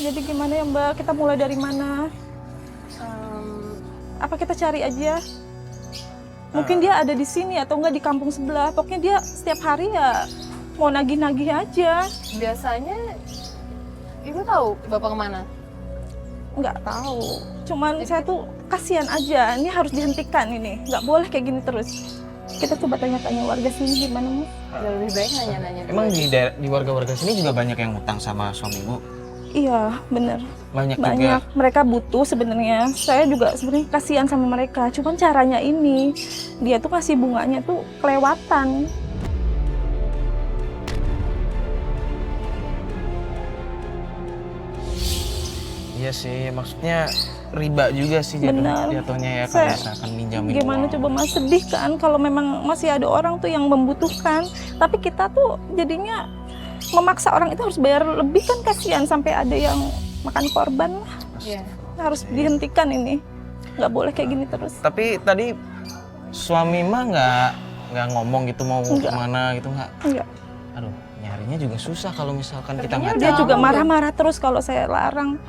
Jadi gimana ya Mbak, kita mulai dari mana? Apa kita cari aja? Mungkin dia ada di sini atau enggak di kampung sebelah. Pokoknya dia setiap hari ya mau nagih-nagih aja. Biasanya Ibu tahu Bapak kemana? Nggak tahu. Cuman saya tuh kasihan aja. Ini harus dihentikan ini. Nggak boleh kayak gini terus. Kita coba tanya-tanya warga sini gimana Mas? Ya, lebih baik nanya-nanya. Emang di warga-warga sini juga banyak yang ngutang sama suami ibu? Iya, bener. Banyak Banyak. juga. Mereka butuh sebenarnya. Saya juga sebenarnya kasihan sama mereka. Cuman caranya ini, dia tuh kasih bunganya tuh kelewatan. Iya sih, maksudnya riba juga sih Benar. jatuhnya ya kalau Saya- misalkan minjamin Gimana uang. coba Mas, sedih kan kalau memang masih ada orang tuh yang membutuhkan. Tapi kita tuh jadinya memaksa orang itu harus bayar lebih kan, kasihan sampai ada yang makan korban lah. Iya. Harus dihentikan ini. Nggak boleh kayak gini terus. Tapi tadi suami mah nggak ngomong gitu mau Enggak. kemana gitu nggak? Enggak. Aduh, nyarinya juga susah kalau misalkan kita Perginya nggak Dia tahu. juga marah-marah terus kalau saya larang.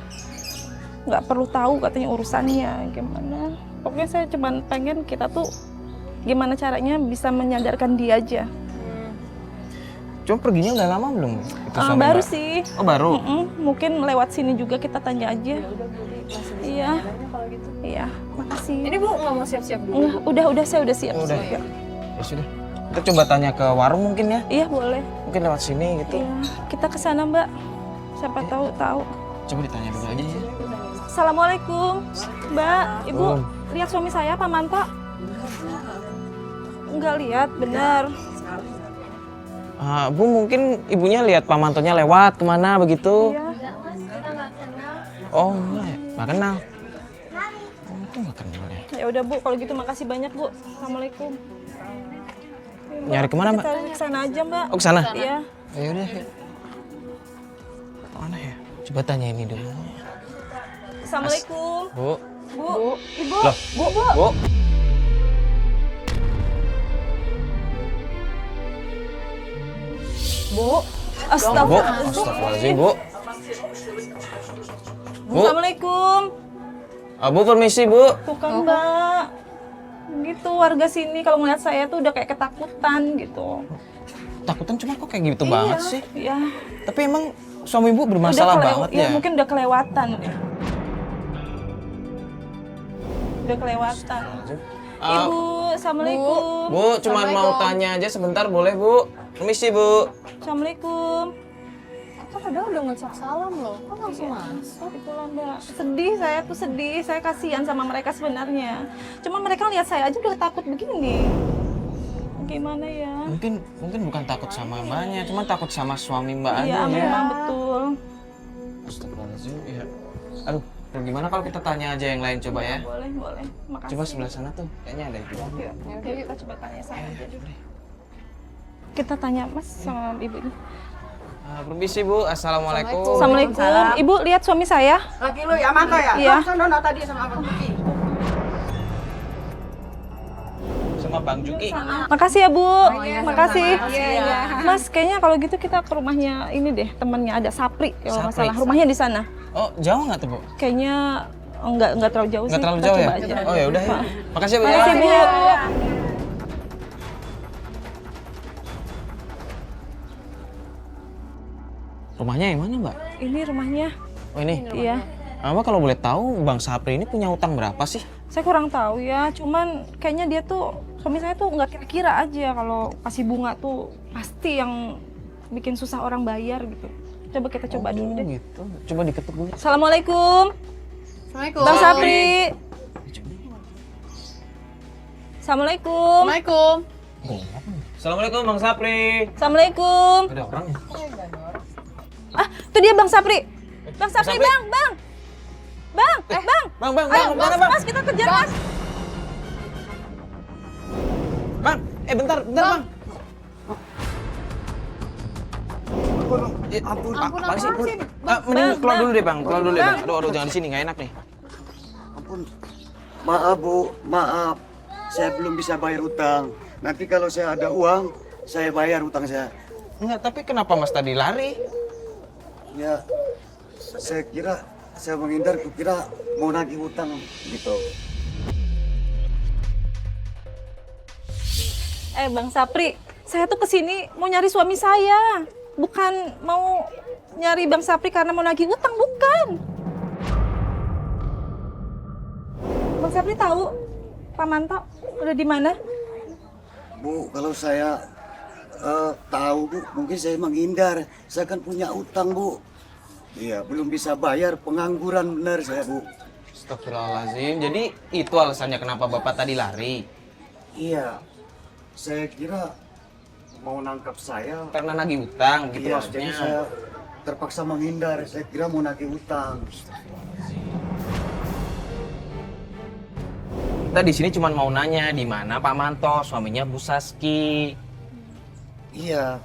Nggak perlu tahu katanya urusannya gimana. Pokoknya saya cuma pengen kita tuh gimana caranya bisa menyadarkan dia aja. Cuma perginya udah lama belum? Itu suami Baru Mbak? sih. Oh baru? Mungkin lewat sini juga kita tanya aja. Iya. Kalau gitu. Iya, makasih. Ini Bu nggak mau siap-siap dulu? Enggak, udah saya udah siap. Oh, udah. Siap. Ya sudah. Kita coba tanya ke warung mungkin ya. Iya, boleh. Mungkin lewat sini gitu. Iya, kita ke sana, Mbak. Siapa tahu. Coba ditanya dulu aja ya. Assalamualaikum. Mbak, Ibu, Assalamualaikum. lihat suami saya, Pak Manto? Enggak lihat, benar. Bu mungkin ibunya lihat Pak Mantonya lewat kemana begitu? Iya. Oh enggak ya? Nggak kenal. Oh itu nggak kenal ya. Ya udah, Bu, kalau gitu makasih banyak, Bu. Assalamualaikum. Nyari kemana Mbak? Kita ke sana aja, Mbak. Oh ke sana? Iya. Ya udah. Mana ya? Coba tanya ini dulu. Assalamualaikum. Bu. Bu, Ibu. Loh, Bu. Bu, Astagfirullahaladzim, Bu. Bu. Assalamualaikum. Bu permisi, Bu. Tuh kan, Mbak. Gitu warga sini kalau ngeliat saya tuh udah kayak ketakutan gitu. Takutan cuma kok kayak gitu banget sih. Iya. Tapi emang suami Ibu bermasalah banget ya? Mungkin udah kelewatan ya. Udah kelewatan. Ibu, Assalamualaikum. Bu, cuma mau tanya aja sebentar boleh, Bu? Permisi, Bu. Assalamualaikum. kan padahal udah ngucap salam loh. Kok langsung masuk? Itulah Mbak. Sedih, saya tuh sedih. Saya kasihan sama mereka sebenarnya. Cuma mereka lihat saya aja udah takut begini. Gimana ya? Mungkin bukan takut sama mbaknya, cuma takut sama suami mbak Iya, aja ya. memang betul. Astagfirullahaladzim, ya. Aduh, gimana kalau kita tanya aja yang lain coba ya? Boleh. Makasih. Coba sebelah sana tuh, kayaknya ada itu. Yuk, kita coba tanya sana aja dulu. Kita tanya Mas sama Ibu ini. Permisi Bu, Assalamualaikum. Assalamualaikum. Ibu lihat suami saya? Laki lu ya Manto ya? Iya. Sono tadi sama Abang Juki. Sama Bang Juki. Makasih ya Bu. Makasih. Iya. Mas, kayaknya kalau gitu kita ke rumahnya ini deh, temannya ada Sapri kalau nggak Sapri. salah. Rumahnya di sana. Oh, jauh nggak tuh Bu? Kayaknya enggak terlalu jauh Nggak sih. terlalu Kita jauh ya? coba aja. Oh ya udah ya. Makasih ya Bu. Makasih Bu. Rumahnya yang mana Mbak? Ini rumahnya. Oh ini. Iya. Mbak kalau boleh tahu Bang Sapri ini punya utang berapa sih? Saya kurang tahu ya, cuman kayaknya dia tuh, suami saya tuh nggak kira-kira aja kalau kasih bunga tuh pasti yang bikin susah orang bayar gitu. Coba kita coba dulu deh. Gitu. Coba diketuk dulu. Assalamualaikum, Assalamualaikum. Bang Sapri. Assalamualaikum. Assalamualaikum. Assalamualaikum Bang Sapri. Assalamualaikum. Ada orang ya? Tuh dia Bang Sapri. Bang Sapri, Sapri. Bang. Bang. Ayo, Mana Bang, Mas, kita kejar, Mas. Bang, bentar Bang. Ampun. Apaan sih? Mending keluar dulu deh Bang, keluar dulu deh Bang. Aduh, jangan di sini, nggak enak nih. Ampun. Maaf Bu, maaf. Saya belum bisa bayar utang. Nanti kalau saya ada uang, saya bayar utang saya. Enggak, tapi kenapa Mas tadi lari? Ya, Saya kira saya menghindar, kukira mau nagih hutang gitu. Bang Sapri, saya tuh kesini mau nyari suami saya. Bukan mau nyari Bang Sapri karena mau nagih utang, bukan. Bang Sapri tahu Pak Manto udah di mana? Bu, kalau saya tahu Bu, mungkin saya menghindar. Saya kan punya utang Bu. Iya, belum bisa bayar, pengangguran benar saya Bu. Astagfirullahaladzim. Jadi itu alasannya kenapa Bapak tadi lari? Iya, saya kira mau nangkap saya. Karena nagih utang gitu Iya, maksudnya. jadi saya terpaksa menghindar. Saya kira mau nagih utang. Kita di sini cuma mau nanya di mana Pak Manto, suaminya Bu Saski. Iya,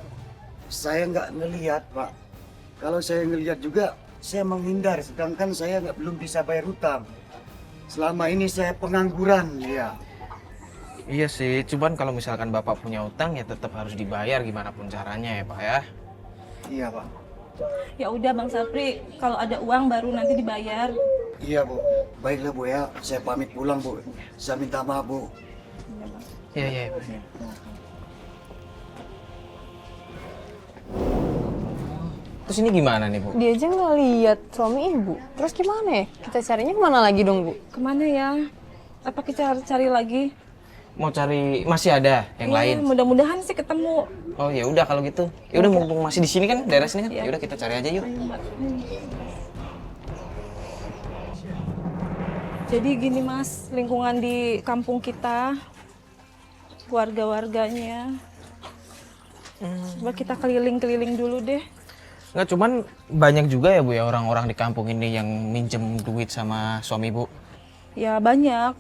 saya nggak ngelihat Pak. Kalau saya ngelihat juga, saya menghindar. Sedangkan saya belum bisa bayar hutang. Selama ini saya pengangguran, ya. Iya sih, cuman kalau misalkan Bapak punya utang ya tetap harus dibayar gimana pun caranya ya Pak ya. Iya Pak. Ya udah Bang Sapri, kalau ada uang baru nanti dibayar. Iya Bu. Baiklah Bu ya, saya pamit pulang Bu. Saya minta maaf Bu. Iya, iya. Terus ini gimana nih Bu? Dia aja ngeliat suami ibu. Terus gimana ya? Kita carinya kemana lagi dong, Bu? Kemana ya? Apa kita cari lagi? Mau cari masih ada yang Ya, lain? mudah-mudahan sih ketemu. Oh ya udah kalau gitu. Ya udah mumpung masih di sini kan, daerah sini kan. Iya. Ya udah kita cari aja yuk. Jadi gini Mas, lingkungan di kampung kita, warga-warganya, coba kita keliling-keliling dulu deh. Nggak, cuman banyak juga ya Bu ya orang-orang di kampung ini yang minjem duit sama suami Bu. Ya banyak.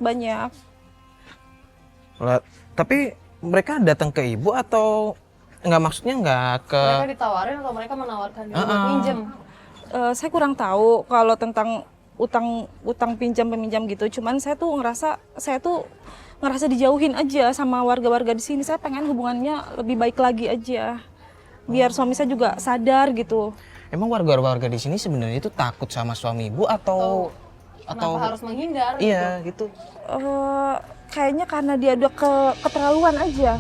Lah, tapi mereka datang ke Ibu atau nggak, maksudnya nggak ke... Mereka ditawarin atau mereka menawarkan diri buat minjem? Saya kurang tahu kalau tentang utang pinjam peminjam gitu. Cuman saya tuh ngerasa dijauhin aja sama warga-warga di sini. Saya pengen hubungannya lebih baik lagi aja. Biar suami saya juga sadar gitu. Emang warga-warga di sini sebenarnya itu takut sama suami Ibu atau Kenapa harus menghindar? iya gitu. Kayaknya karena dia udah keterlaluan aja.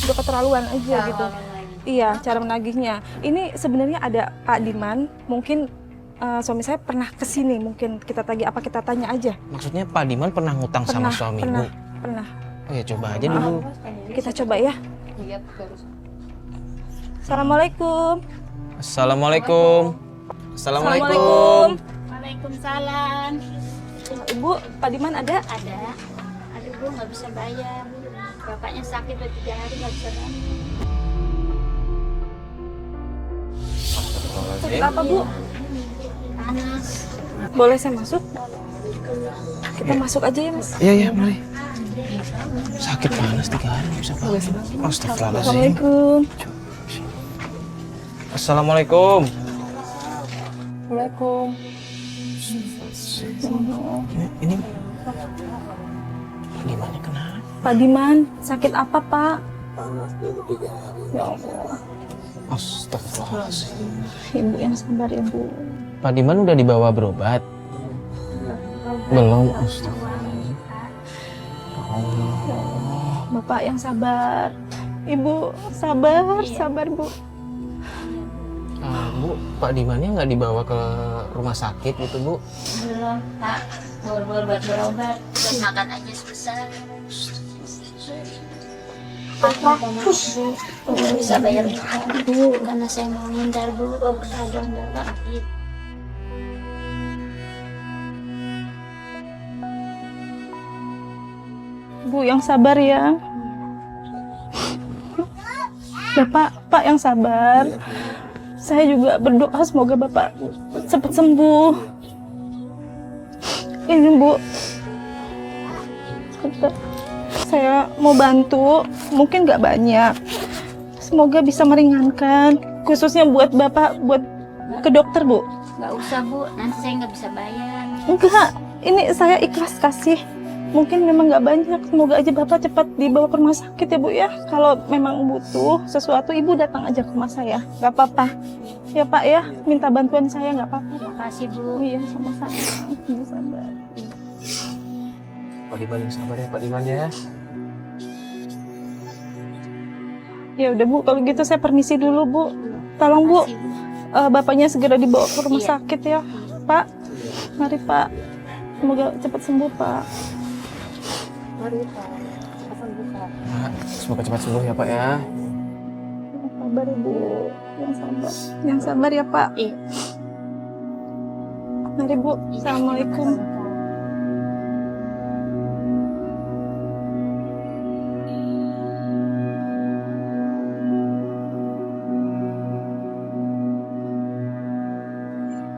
Udah keterlaluan aja gitu. Iya, cara menagihnya. Ini sebenarnya ada Pak Diman, mungkin suami saya pernah kesini, mungkin kita tagih, apa kita tanya aja? Maksudnya Pak Diman pernah ngutang sama suami Ibu? Pernah. Oh ya coba aja dulu. Kita coba ya. Lihat terus. Assalamualaikum. Assalamualaikum. Assalamualaikum. Waalaikumsalam. Ibu, Pak Diman ada? Ada. Aduh Bu, nggak bisa bayar. Bapaknya sakit udah 3 hari nggak bisa bayar. Sakit apa Bu? Panas. Boleh saya masuk? Kita masuk aja ya Mas. Iya iya mari. Sakit panas 3 hari nggak bisa bangun. Astagfirullahaladzim. Assalamualaikum. Assalamualaikum. Waalaikumsalam. Ini gimana kenapa? Pak Diman, sakit apa Pak? Astagfirullahaladzim. Ibu yang sabar ya Bu. Pak Diman udah dibawa berobat? Belum. Astagfirullahaladzim. Bapak yang sabar. Ibu sabar Bu. Bu, Pak Dimannya nggak dibawa ke rumah sakit gitu Bu? Belum Pak. Bor-bor buat berobat. Buat makan aja susah. Bapak, nggak bisa bayar utang Bu. Karena saya mau ngindar Bu. Ada Bapak. Bu yang sabar ya. Pak yang sabar. Saya juga berdoa semoga Bapak cepat sembuh. Ini Bu, saya mau bantu, mungkin nggak banyak. Semoga bisa meringankan, khususnya buat Bapak, buat ke dokter Bu. Nggak usah Bu, nanti saya nggak bisa bayar. Enggak, ini saya ikhlas kasih. mungkin memang nggak banyak. Semoga aja Bapak cepat dibawa ke rumah sakit ya Bu ya. Kalau memang butuh sesuatu, Ibu datang aja ke rumah saya. Nggak apa-apa. Ya Pak ya, minta bantuan saya nggak apa-apa. Makasih Bu. Iya, sama-sama. Ibu sabar. Pak Diman yang sabar ya Pak Diman ya. Ya udah Bu, kalau gitu saya permisi dulu Bu. Tolong Bu, Makasih, Bu. bapaknya segera dibawa ke rumah Iya. sakit ya. Pak, mari Pak. Semoga cepat sembuh Pak. Mari Pak, cepat sembuh Pak. Pak, semoga cepat sembuh ya Pak ya. Yang sabar Ibu, yang sabar. Yang sabar ya Pak. Iya. Mari Bu, Assalamualaikum.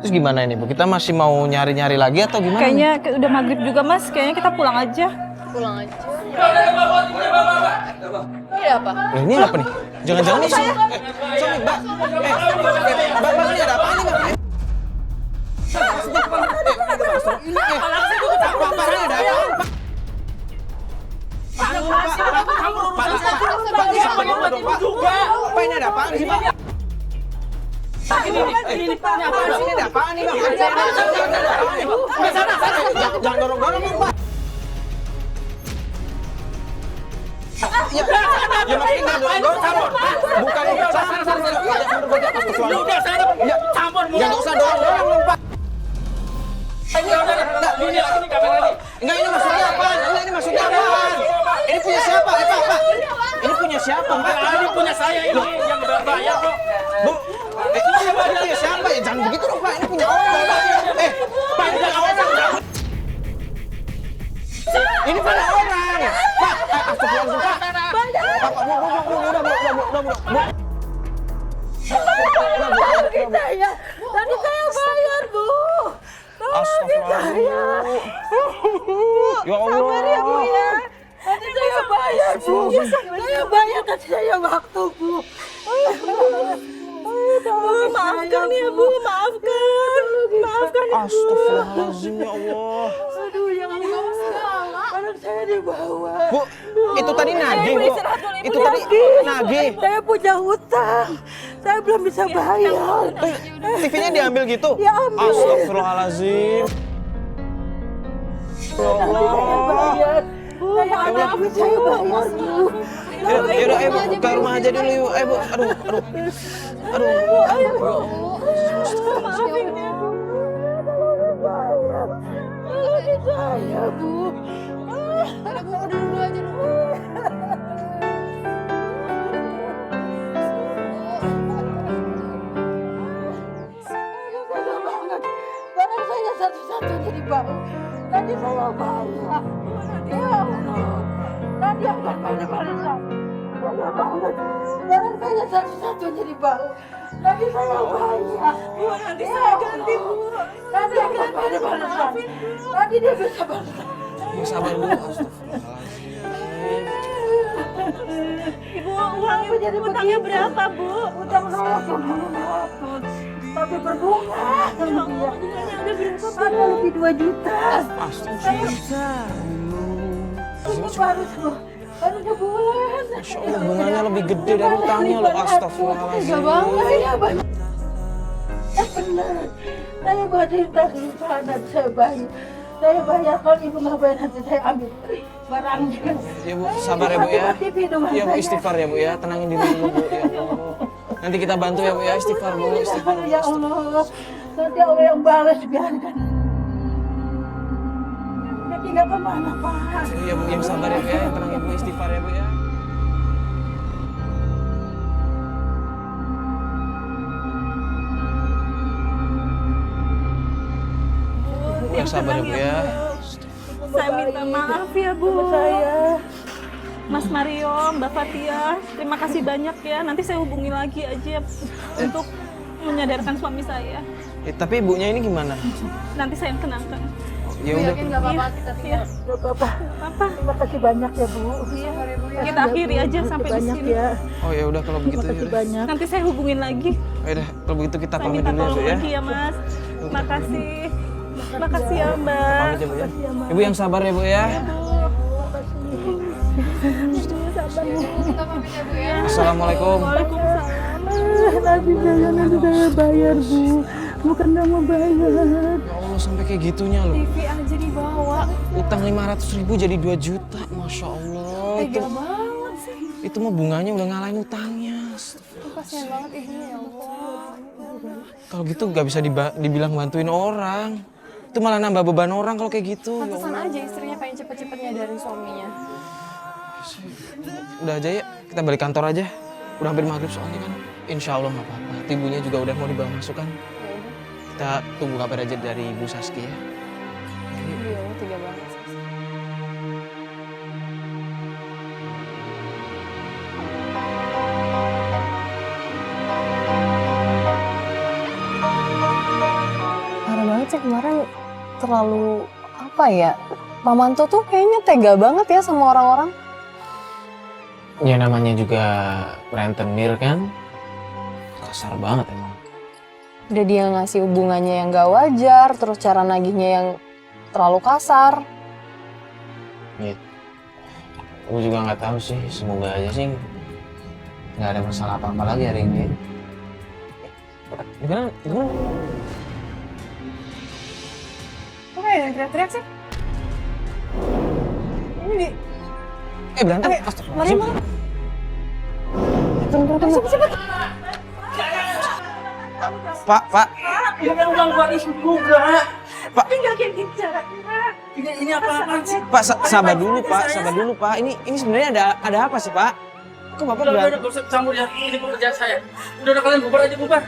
Terus gimana ini Bu? Kita masih mau nyari-nyari lagi atau gimana? Kayaknya udah maghrib juga Mas, kayaknya kita pulang aja. Pulang aja. Ini apa? Loh, ini apa nih? Jangan-jangan ini suami Mbak. Mbak, ini ada apa nih Mbak? Pak, ini ada apaan sih Pak? Ini ada apaan nih Bang? Jangan dorong-dorong dong Pak. Ya maksudnya nggak dorong-dorong. Bukan Jangan usah dorong-dorong dong Pak. Enggak, ini maksudnya apaan? Enggak, ini maksudnya apaan? Ini punya siapa? Pak. Ini punya siapa, Pak? Ini punya saya ini yang berbayar kok. Bu, ini punya siapa ya? Jangan begitu dong, Pak. Ini punya orang, Pak. Pak, ini punya orang. Ini punya orang. Pak, astagfirullahaladzim, Pak. Pak, Bu. Tadi saya bayar, Bu. Astagfirullahaladzim. Ya Allah. Sabar ya, Bu ya. Tadi saya bayar, Bu. Saya bayar tadi saya waktu, Bu. Bu, maafkan ya, Bu. Maafkan. Maafkan ya, Bu. Astagfirullahaladzim, ya Allah. Aduh, ya Allah. Anak saya dibawa. Bu, itu tadi nagih, Bu. Itu tadi nagih. Saya punya hutang. Saya belum bisa bayar. TV-nya diambil gitu? Ya, ambil. Astagfirullahaladzim. Ya Allah. Bu, maaf, saya bayar, Bu. Yaudah, ayo Bu, ke rumah aja dulu yuk. Ayo Bu, aduh. Maafin ya, Bu. Tolongin saya, Bu. Ada Bu, dulu aja dulu. Saya banget. Barang saya satu-satunya di bawah. Tadi saya bayar. Ya Allah. Tadi akan balik-balikan. Saya banget. Barang saya satu-satunya di bawah. Tadi saya bayar. Bu, nanti saya ganti, Bu. Tadi akan balik-balikan. Tadi dia bisa balik. Bu, sabar Bu. Ibu, utangnya berapa Bu? Utang saya cuma 500. Tapi berbunga. Bunganya udah berapa Bu? ada lebih 2 juta. Ini baru sebulan. Masya Allah, bunganya lebih gede dari utangnya loh. Astagfirullahaladzim. Saya banyak. Benar. Saya buat cerita di sana, saya bayar. Saya bayar, kalau ibu nggak bayar nanti saya ambil barangnya. Ya Bu, sabar ya Bu ya. TV rumah Ya Bu, saya. istighfar ya Bu ya. Tenangin diri dulu Bu. Ya Allah. Nanti kita bantu ya Bu ya. Istighfar Bu, istighfar Bu. Ya Allah, nanti Allah yang balas biarkan. Jadi nggak kemana Pak. Ya Bu, yang sabar ya Bu ya. Yang tenangin Bu, istighfar ya Bu ya. Bu, yang sabar ya Bu ya. Saya minta maaf ya Bu. Saya. Mas Mario, Mbak Fatia, terima kasih banyak ya. Nanti saya hubungi lagi aja untuk menyadarkan suami saya. Tapi ibunya ini gimana? Nanti saya yang kenangkan. Ya udah. Yakin nggak apa-apa kita tinggal. Nggak apa-apa. Apa? Terima kasih banyak ya Bu. Iya. Kita akhiri aja sampai di Banyak sini. ya. Oh ya udah kalau begitu Terima ya kasih udah. banyak. Nanti saya hubungin lagi. Ya udah kalau begitu kita Saya pamit minta dulu ya Bu tolong ya. lagi ya Mas. Makasih. Makasih ya Mbak. Pamit ya Bu ya. Ibu yang sabar ya Bu ya. Bu. Assalamualaikum. Nanti saya bayar, Bu. Bukan nggak mau bayar. Ya Allah, sampai kayak gitunya loh. TV aja dibawa. Utang 500.000 jadi 2 juta, Masya Allah. Tega banget sih. Itu mah bunganya udah ngalahin utangnya. Kasihan banget ibunya ya Allah. Kalau gitu nggak bisa dibilang bantuin orang. Itu malah nambah beban orang kalau kayak gitu. Ya Pantesan Allah. aja istrinya pengen cepet-cepet nyadarin suaminya. Udah aja ya, kita balik kantor aja. Udah hampir maghrib soalnya kan. Insya Allah nggak apa-apa. Ibunya juga udah mau dibawa masuk kan. Ya udah. Kita tunggu kabar aja dari Ibu Saski ya. Iya, Allah tega banget. Parah banget sih kemarin, terlalu apa ya? Pak Manto tuh kayaknya tega banget ya sama orang-orang. Ya namanya juga rentenir kan. Kasar banget emang. Udah dia ngasih hubungannya yang gak wajar, terus cara nagihnya yang terlalu kasar. Gitu. Aku juga nggak tahu sih. Semoga aja sih nggak ada masalah apa-apa lagi hari ini. Gimana? Gimana? Kok kayak ada yang teriak-teriak sih? Ini di... Berantem. Mari, Astagfirullahaladzim. mari. Cepet. Pak. Ini uang gua isu juga. Pak. Enggak kayak gitu caranya. Ini apa-apaan sih? Pak, sabar dulu Pak. Ini sebenarnya ada apa sih Pak? Kok Bapak Udah, berantem? gak usah campur ya. Ini pekerjaan saya. Udah kalian bubar aja, bubar.